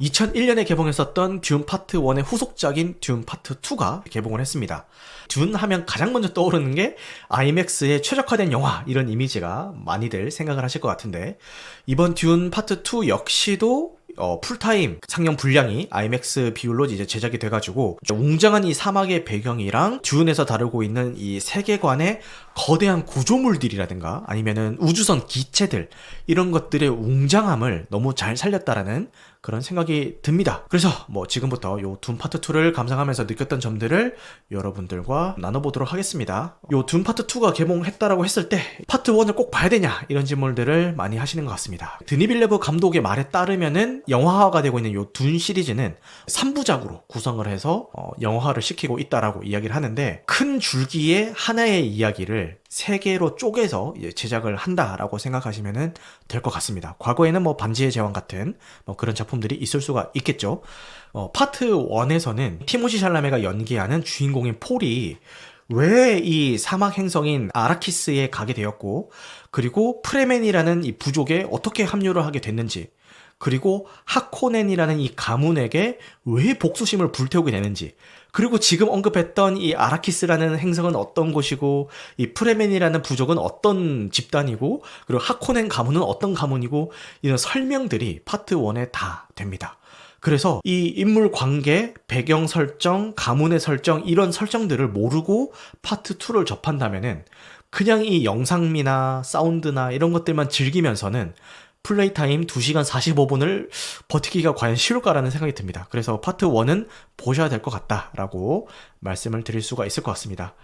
2001년에 개봉했었던 듄 파트 1의 후속작인 듄 파트 2가 개봉을 했습니다. 듄 하면 가장 먼저 떠오르는 게 IMAX에 최적화된 영화, 이런 이미지가 많이들 생각을 하실 것 같은데, 이번 듄 파트 2 역시도 풀타임 상영 분량이 IMAX 비율로 이제 제작이 돼가지고 웅장한 이 사막의 배경이랑 듄에서 다루고 있는 이 세계관의 거대한 구조물들이라든가 아니면은 우주선 기체들, 이런 것들의 웅장함을 너무 잘 살렸다라는 그런 생각이 듭니다. 그래서 지금부터 요 둠 파트 2를 감상하면서 느꼈던 점들을 여러분들과 나눠보도록 하겠습니다. 요 둠 파트 2가 개봉했다라고 했을 때 파트 1을 꼭 봐야 되냐, 이런 질문들을 많이 하시는 것 같습니다. 드니 빌레브 감독의 말에 따르면은 영화화가 되고 있는 요 둔 시리즈는 3부작으로 구성을 해서 영화화를 시키고 있다라고 이야기를 하는데, 큰 줄기의 하나의 이야기를 3개로 쪼개서 이제 제작을 한다라고 생각하시면 될 것 같습니다. 과거에는 반지의 제왕 같은 그런 작품들이 있을 수가 있겠죠. 파트 1에서는 티모시 샬라메가 연기하는 주인공인 폴이 왜 이 사막 행성인 아라키스에 가게 되었고, 그리고 프레멘이라는 이 부족에 어떻게 합류를 하게 됐는지, 그리고 하코넨이라는 이 가문에게 왜 복수심을 불태우게 되는지, 그리고 지금 언급했던 이 아라키스라는 행성은 어떤 곳이고, 이 프레멘이라는 부족은 어떤 집단이고, 그리고 하코넨 가문은 어떤 가문이고, 이런 설명들이 파트 1에 다 됩니다. 그래서 이 인물 관계, 배경 설정, 가문의 설정, 이런 설정들을 모르고 파트 2를 접한다면은 그냥 이 영상미나 사운드나 이런 것들만 즐기면서는 플레이 타임 2시간 45분을 버티기가 과연 쉬울까라는 생각이 듭니다. 그래서 파트 1은 보셔야 될 것 같다라고 말씀을 드릴 수가 있을 것 같습니다.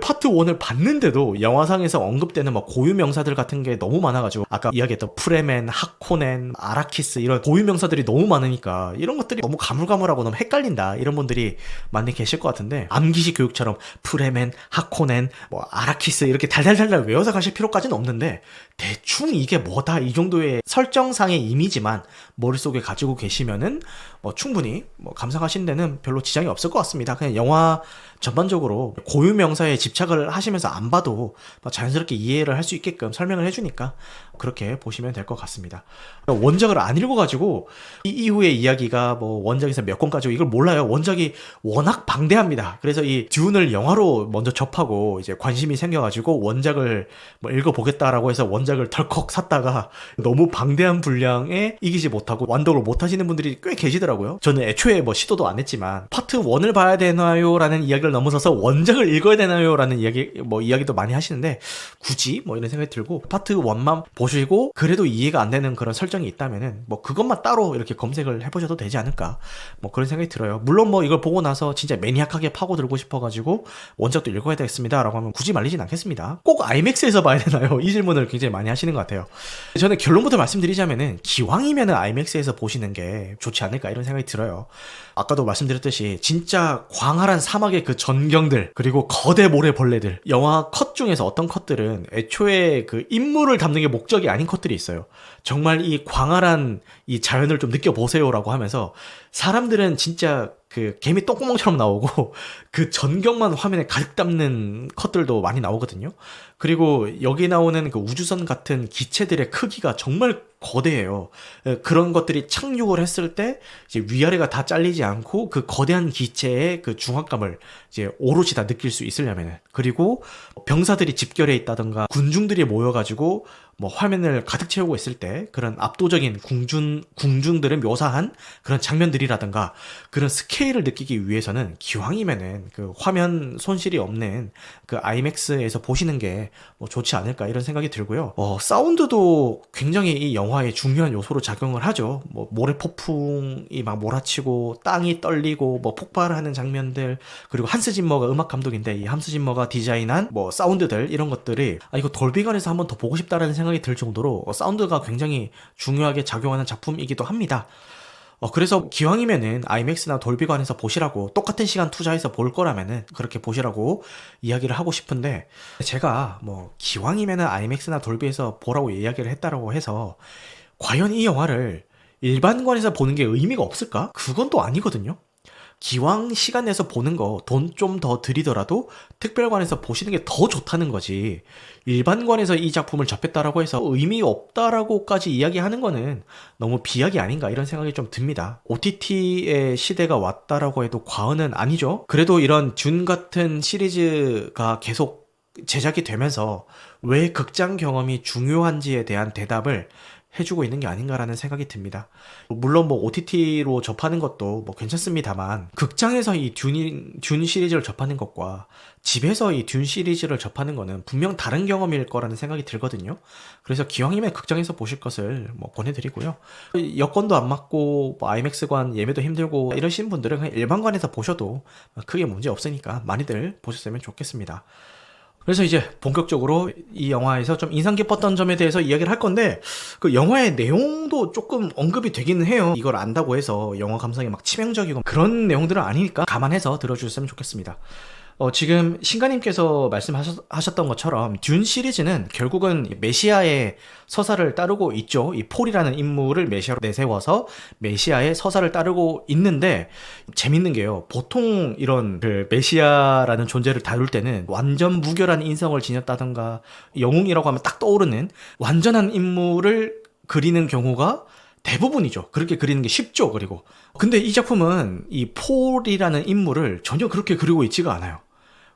파트 1을 봤는데도 영화상에서 언급되는 고유 명사들 같은 게 너무 많아가지고, 아까 이야기했던 프레멘, 하코넨, 아라키스, 이런 고유 명사들이 너무 많으니까 이런 것들이 너무 가물가물하고 너무 헷갈린다, 이런 분들이 많이 계실 것 같은데, 암기식 교육처럼 프레멘, 하코넨, 아라키스 이렇게 달달달달 외워서 가실 필요까지는 없는데, 대충 이게 뭐다, 이 정도의 설정상의 이미지만 머릿속에 가지고 계시면은 충분히 감상하시는 데는 별로 지장이 없을 것 같습니다. 그냥 영화 전반적으로 고유 명사에 집착을 하시면서 안 봐도 자연스럽게 이해를 할 수 있게끔 설명을 해주니까 그렇게 보시면 될 것 같습니다. 원작을 안 읽어가지고 이 이후의 이야기가 원작에서 몇 권까지 이걸 몰라요. 원작이 워낙 방대합니다. 그래서 이 듄을 영화로 먼저 접하고 이제 관심이 생겨가지고 원작을 읽어보겠다라고 해서 원작을 덜컥 샀다가 너무 방대한 분량에 이기지 못하고 완독을 못 하시는 분들이 꽤 계시더라고요. 저는 애초에 시도도 안 했지만 파트 1을 봐야 되나요? 라는 이야기를 넘어서서 원작을 읽어야 되나요? 라는 이야기도 많이 하시는데, 굳이 이런 생각이 들고 파트 1만 보시고 그래도 이해가 안 되는 그런 설정이 있다면은 그것만 따로 이렇게 검색을 해보셔도 되지 않을까, 그런 생각이 들어요. 물론 이걸 보고 나서 진짜 매니악하게 파고들고 싶어가지고 원작도 읽어야 되겠습니다 라고 하면 굳이 말리진 않겠습니다. 꼭 IMAX에서 봐야 되나요? 이 질문을 굉장히 많이 하시는 것 같아요. 저는 결론부터 말씀드리자면은 기왕이면은 IMAX에서 보시는 게 좋지 않을까, 이런 생각이 들어요. 아까도 말씀드렸듯이 진짜 광활한 사막의 그 전경들, 그리고 거대 모래벌레들, 영화 컷 중에서 어떤 컷들은 애초에 그 인물을 담는 게 목적이 아닌 컷들이 있어요. 정말 이 광활한 이 자연을 좀 느껴보세요라고 하면서 사람들은 진짜 그 개미 똥구멍처럼 나오고 그 전경만 화면에 가득 담는 컷들도 많이 나오거든요. 그리고 여기 나오는 그 우주선 같은 기체들의 크기가 정말 거대해요. 그런 것들이 착륙을 했을 때 이제 위아래가 다 잘리지 않고 그 거대한 기체의 그 중압감을 이제 오롯이 다 느낄 수 있으려면은, 그리고 병사들이 집결해 있다던가 군중들이 모여가지고 화면을 가득 채우고 있을 때 그런 압도적인 궁중들을 묘사한 그런 장면들이라든가 그런 스케일을 느끼기 위해서는 기왕이면은 그 화면 손실이 없는 그 IMAX에서 보시는 게 좋지 않을까, 이런 생각이 들고요. 사운드도 굉장히 이 영화의 중요한 요소로 작용을 하죠. 모래 폭풍이 막 몰아치고 땅이 떨리고 폭발하는 장면들, 그리고 한스 짐머가 음악 감독인데 이 한스 짐머가 디자인한 사운드들, 이런 것들이 이거 돌비관에서 한번 더 보고 싶다라는 생각이 들 정도로 사운드가 굉장히 중요하게 작용하는 작품이기도 합니다. 그래서 기왕이면은 IMAX나 돌비관에서 보시라고, 똑같은 시간 투자해서 볼 거라면은 그렇게 보시라고 이야기를 하고 싶은데, 제가 기왕이면은 IMAX나 돌비에서 보라고 이야기를 했다라고 해서 과연 이 영화를 일반관에서 보는 게 의미가 없을까? 그건 또 아니거든요. 기왕 시간 내서 보는 거 돈 좀 더 들이더라도 특별관에서 보시는 게 더 좋다는 거지. 일반관에서 이 작품을 접했다라고 해서 의미 없다라고까지 이야기하는 거는 너무 비약이 아닌가 이런 생각이 좀 듭니다. OTT의 시대가 왔다라고 해도 과언은 아니죠. 그래도 이런 듄 같은 시리즈가 계속 제작이 되면서 왜 극장 경험이 중요한지에 대한 대답을 해주고 있는 게 아닌가라는 생각이 듭니다. 물론 뭐 OTT로 접하는 것도 뭐 괜찮습니다만 극장에서 이 듄 시리즈를 접하는 것과 집에서 이 듄 시리즈를 접하는 거는 분명 다른 경험일 거라는 생각이 들거든요. 그래서 기왕이면 극장에서 보실 것을 뭐 권해드리고요. 여건도 안 맞고 뭐 아이맥스관 예매도 힘들고 이러신 분들은 그냥 일반관에서 보셔도 크게 문제 없으니까 많이들 보셨으면 좋겠습니다. 그래서 이제 본격적으로 이 영화에서 좀 인상 깊었던 점에 대해서 이야기를 할 건데, 그 영화의 내용도 조금 언급이 되기는 해요. 이걸 안다고 해서 영화 감상이 막 치명적이고 그런 내용들은 아니니까 감안해서 들어주셨으면 좋겠습니다. 지금 신가님께서 말씀하셨던 것처럼 듄 시리즈는 결국은 메시아의 서사를 따르고 있죠. 이 폴이라는 인물을 메시아로 내세워서 메시아의 서사를 따르고 있는데, 재밌는 게요. 보통 이런 그 메시아라는 존재를 다룰 때는 완전 무결한 인성을 지녔다던가 영웅이라고 하면 딱 떠오르는 완전한 인물을 그리는 경우가 대부분이죠. 그렇게 그리는 게 쉽죠. 그리고 근데 이 작품은 이 폴이라는 인물을 전혀 그렇게 그리고 있지가 않아요.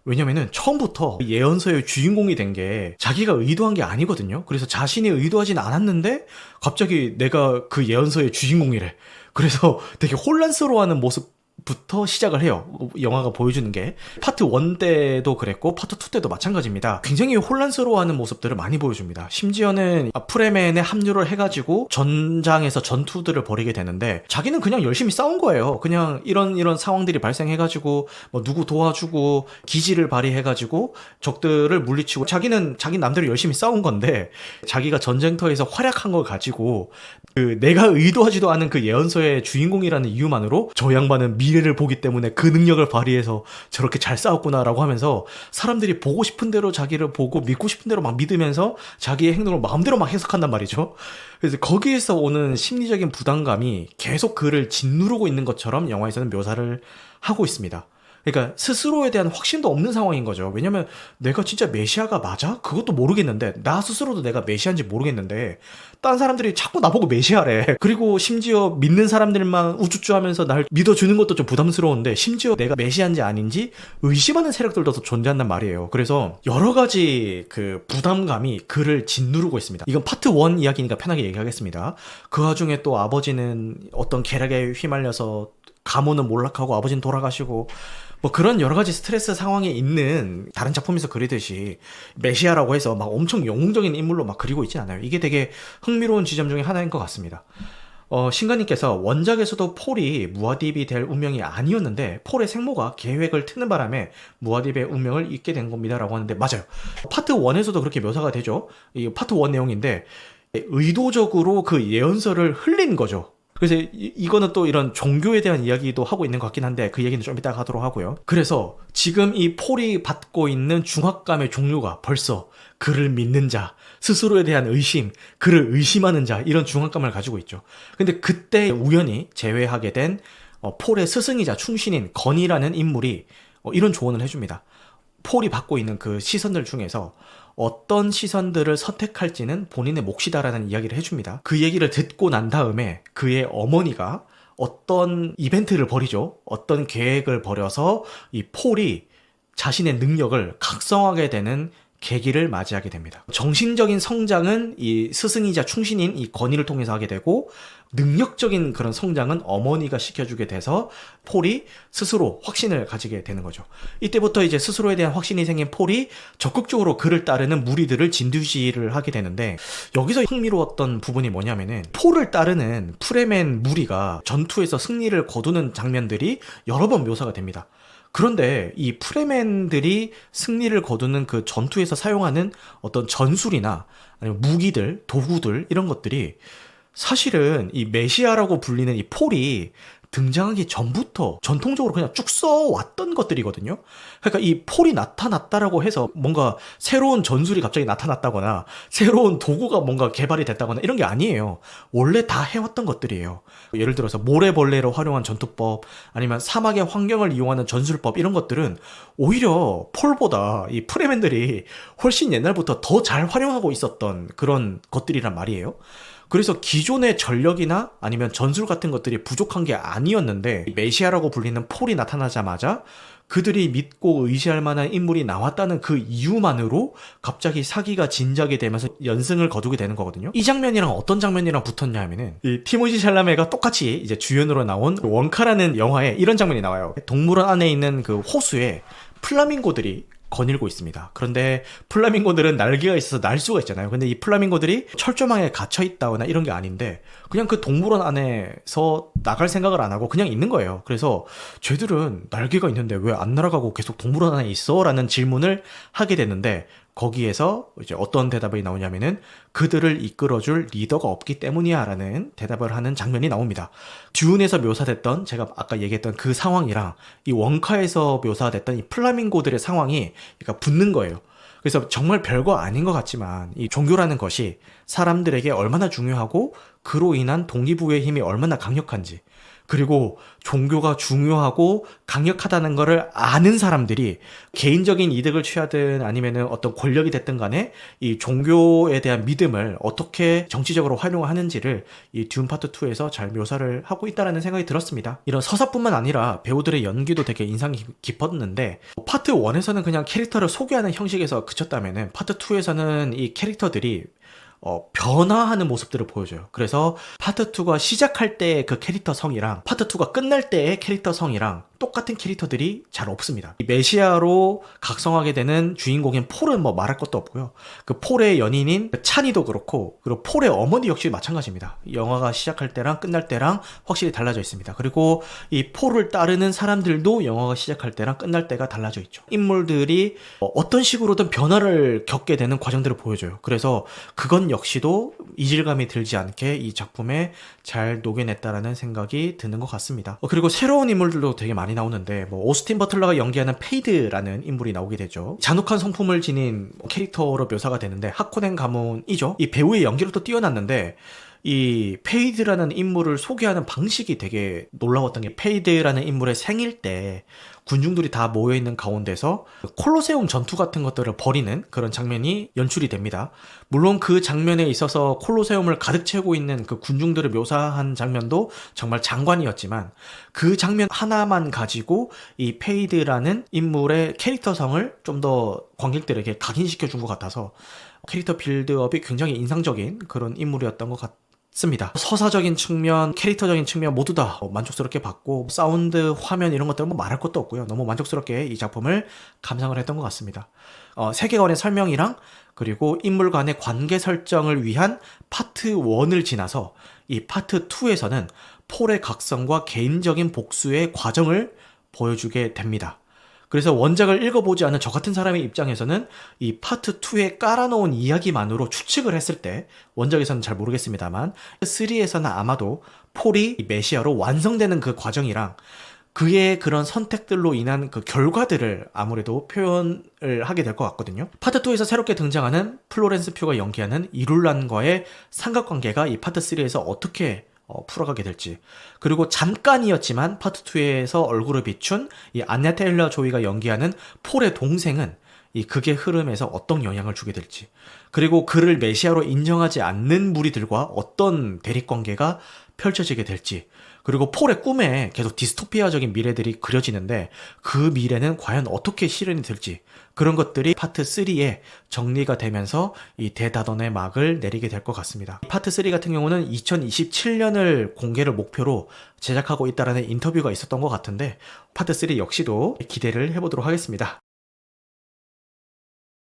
왜냐면은 처음부터 예언서의 주인공이 된 게 자기가 의도한 게 아니거든요. 그래서 자신이 의도하진 않았는데 갑자기 내가 그 예언서의 주인공이래. 그래서 되게 혼란스러워하는 모습부터 시작을 해요. 영화가 보여주는 게. 파트 1 때도 그랬고 파트 2 때도 마찬가지입니다. 굉장히 혼란스러워하는 모습들을 많이 보여줍니다. 심지어는 프레맨에 합류를 해가지고 전장에서 전투들을 벌이게 되는데 자기는 그냥 열심히 싸운 거예요. 그냥 이런 상황들이 발생해가지고 뭐 누구 도와주고 기지를 발휘해가지고 적들을 물리치고 자기는 자기 남대로 열심히 싸운 건데, 자기가 전쟁터에서 활약한 걸 가지고 그 내가 의도하지도 않은 그 예언서의 주인공이라는 이유만으로 저 양반은 미래를 보기 때문에 그 능력을 발휘해서 저렇게 잘 싸웠구나라고 하면서 사람들이 보고 싶은 대로 자기를 보고 믿고 싶은 대로 막 믿으면서 자기의 행동을 마음대로 막 해석한단 말이죠. 그래서 거기에서 오는 심리적인 부담감이 계속 그를 짓누르고 있는 것처럼 영화에서는 묘사를 하고 있습니다. 그러니까 스스로에 대한 확신도 없는 상황인 거죠. 왜냐면 내가 진짜 메시아가 맞아? 그것도 모르겠는데, 나 스스로도 내가 메시아인지 모르겠는데 딴 사람들이 자꾸 나보고 메시아래. 그리고 심지어 믿는 사람들만 우쭈쭈 하면서 날 믿어주는 것도 좀 부담스러운데 심지어 내가 메시아인지 아닌지 의심하는 세력들도 더 존재한단 말이에요. 그래서 여러 가지 그 부담감이 그를 짓누르고 있습니다. 이건 파트 1 이야기니까 편하게 얘기하겠습니다. 그 와중에 또 아버지는 어떤 계략에 휘말려서 가문은 몰락하고 아버지는 돌아가시고 뭐 그런 여러 가지 스트레스 상황에 있는 다른 작품에서 그리듯이 메시아라고 해서 막 엄청 영웅적인 인물로 막 그리고 있진 않아요. 이게 되게 흥미로운 지점 중에 하나인 것 같습니다. 신가님께서 원작에서도 폴이 무아딥이 될 운명이 아니었는데 폴의 생모가 계획을 트는 바람에 무아딥의 운명을 잊게 된 겁니다 라고 하는데, 맞아요. 파트 1에서도 그렇게 묘사가 되죠. 이 파트 1 내용인데 의도적으로 그 예언서를 흘린 거죠. 그래서 이거는 또 이런 종교에 대한 이야기도 하고 있는 것 같긴 한데 그 얘기는 좀 이따가 하도록 하고요. 그래서 지금 이 폴이 받고 있는 중압감의 종류가 벌써 그를 믿는 자, 스스로에 대한 의심, 그를 의심하는 자, 이런 중압감을 가지고 있죠. 근데 그때 우연히 제외하게 된 폴의 스승이자 충신인 건이라는 인물이 이런 조언을 해줍니다. 폴이 받고 있는 그 시선들 중에서 어떤 시선들을 선택할지는 본인의 몫이다라는 이야기를 해줍니다. 그 얘기를 듣고 난 다음에 그의 어머니가 어떤 이벤트를 벌이죠. 어떤 계획을 벌여서 이 폴이 자신의 능력을 각성하게 되는 계기를 맞이하게 됩니다. 정신적인 성장은 이 스승이자 충신인 이 건이를 통해서 하게 되고, 능력적인 그런 성장은 어머니가 시켜주게 돼서 폴이 스스로 확신을 가지게 되는 거죠. 이때부터 이제 스스로에 대한 확신이 생긴 폴이 적극적으로 그를 따르는 무리들을 진두지휘를 하게 되는데, 여기서 흥미로웠던 부분이 뭐냐면은 폴을 따르는 프레맨 무리가 전투에서 승리를 거두는 장면들이 여러 번 묘사가 됩니다. 그런데 이 프레맨들이 승리를 거두는 그 전투에서 사용하는 어떤 전술이나 아니면 무기들, 도구들, 이런 것들이 사실은 이 메시아라고 불리는 이 폴이 등장하기 전부터 전통적으로 그냥 쭉 써왔던 것들이거든요. 그러니까 이 폴이 나타났다라고 해서 뭔가 새로운 전술이 갑자기 나타났다거나 새로운 도구가 뭔가 개발이 됐다거나 이런 게 아니에요. 원래 다 해왔던 것들이에요. 예를 들어서 모래벌레로 활용한 전투법, 아니면 사막의 환경을 이용하는 전술법, 이런 것들은 오히려 폴보다 이 프레맨들이 훨씬 옛날부터 더 잘 활용하고 있었던 그런 것들이란 말이에요. 그래서 기존의 전력이나 아니면 전술 같은 것들이 부족한 게 아니었는데, 메시아라고 불리는 폴이 나타나자마자 그들이 믿고 의지할 만한 인물이 나왔다는 그 이유만으로 갑자기 사기가 진작이 되면서 연승을 거두게 되는 거거든요. 이 장면이랑 어떤 장면이랑 붙었냐 하면은, 이 티모시 샬라메가 똑같이 이제 주연으로 나온 원카라는 영화에 이런 장면이 나와요. 동물원 안에 있는 그 호수에 플라밍고들이 거닐고 있습니다. 그런데 플라밍고들은 날개가 있어서 날 수가 있잖아요. 근데 이 플라밍고들이 철조망에 갇혀 있다거나 이런 게 아닌데, 그냥 그 동물원 안에서 나갈 생각을 안 하고 그냥 있는 거예요. 그래서 쟤들은 날개가 있는데 왜 안 날아가고 계속 동물원 안에 있어? 라는 질문을 하게 되는데, 거기에서 이제 어떤 대답이 나오냐면은, 그들을 이끌어줄 리더가 없기 때문이야 라는 대답을 하는 장면이 나옵니다. 듀운에서 묘사됐던, 제가 아까 얘기했던 그 상황이랑 이 원카에서 묘사됐던 이 플라밍고들의 상황이 그러니까 붙는 거예요. 그래서 정말 별거 아닌 것 같지만, 이 종교라는 것이 사람들에게 얼마나 중요하고 그로 인한 동기부여의 힘이 얼마나 강력한지, 그리고 종교가 중요하고 강력하다는 것을 아는 사람들이 개인적인 이득을 취하든 아니면은 어떤 권력이 됐든 간에 이 종교에 대한 믿음을 어떻게 정치적으로 활용하는지를 이 듄 파트 2에서 잘 묘사를 하고 있다라는 생각이 들었습니다. 이런 서사뿐만 아니라 배우들의 연기도 되게 인상이 깊었는데, 파트 1에서는 그냥 캐릭터를 소개하는 형식에서 그쳤다면은 파트 2에서는 이 캐릭터들이 변화하는 모습들을 보여줘요. 그래서 파트 2가 시작할 때의 그 캐릭터 성이랑 파트 2가 끝날 때의 캐릭터 성이랑 똑같은 캐릭터들이 잘 없습니다. 이 메시아로 각성하게 되는 주인공인 폴은 뭐 말할 것도 없고요. 그 폴의 연인인 찬이도 그렇고, 그리고 폴의 어머니 역시 마찬가지입니다. 영화가 시작할 때랑 끝날 때랑 확실히 달라져 있습니다. 그리고 이 폴을 따르는 사람들도 영화가 시작할 때랑 끝날 때가 달라져 있죠. 인물들이 어떤 식으로든 변화를 겪게 되는 과정들을 보여줘요. 그래서 그건 역시도 이질감이 들지 않게 이 작품에 잘 녹여냈다라는 생각이 드는 것 같습니다. 그리고 새로운 인물들도 되게 많이 나오는데, 뭐 오스틴 버틀러가 연기하는 페이드라는 인물이 나오게 되죠. 잔혹한 성품을 지닌 캐릭터로 묘사가 되는데 하코넨 가문이죠. 이 배우의 연기로 또 뛰어났는데, 이 페이드라는 인물을 소개하는 방식이 되게 놀라웠던 게, 페이드라는 인물의 생일 때 군중들이 다 모여있는 가운데서 콜로세움 전투 같은 것들을 벌이는 그런 장면이 연출이 됩니다. 물론 그 장면에 있어서 콜로세움을 가득 채우고 있는 그 군중들을 묘사한 장면도 정말 장관이었지만, 그 장면 하나만 가지고 이 페이드라는 인물의 캐릭터성을 좀 더 관객들에게 각인시켜 준 것 같아서 캐릭터 빌드업이 굉장히 인상적인 그런 인물이었던 것 같습니다. 서사적인 측면, 캐릭터적인 측면 모두 다 만족스럽게 봤고, 사운드, 화면 이런 것들은 뭐 말할 것도 없고요. 너무 만족스럽게 이 작품을 감상을 했던 것 같습니다. 세계관의 설명이랑 그리고 인물 간의 관계 설정을 위한 파트 1을 지나서 이 파트 2에서는 폴의 각성과 개인적인 복수의 과정을 보여주게 됩니다. 그래서 원작을 읽어보지 않은 저 같은 사람의 입장에서는 이 파트 2에 깔아놓은 이야기만으로 추측을 했을 때, 원작에서는 잘 모르겠습니다만 3에서는 아마도 폴이 메시아로 완성되는 그 과정이랑 그의 그런 선택들로 인한 그 결과들을 아무래도 표현을 하게 될 것 같거든요. 파트 2에서 새롭게 등장하는 플로렌스 퓨가 연기하는 이룰란과의 삼각관계가 이 파트 3에서 어떻게 풀어가게 될지, 그리고 잠깐이었지만 파트 2에서 얼굴을 비춘 이 안냐 테일러 조이가 연기하는 폴의 동생은 이 극의 흐름에서 어떤 영향을 주게 될지, 그리고 그를 메시아로 인정하지 않는 무리들과 어떤 대립관계가 펼쳐지게 될지, 그리고 폴의 꿈에 계속 디스토피아적인 미래들이 그려지는데 그 미래는 과연 어떻게 실현이 될지, 그런 것들이 파트 3에 정리가 되면서 이 대다던의 막을 내리게 될 것 같습니다. 파트 3 같은 경우는 2027년을 공개를 목표로 제작하고 있다는 인터뷰가 있었던 것 같은데, 파트 3 역시도 기대를 해보도록 하겠습니다.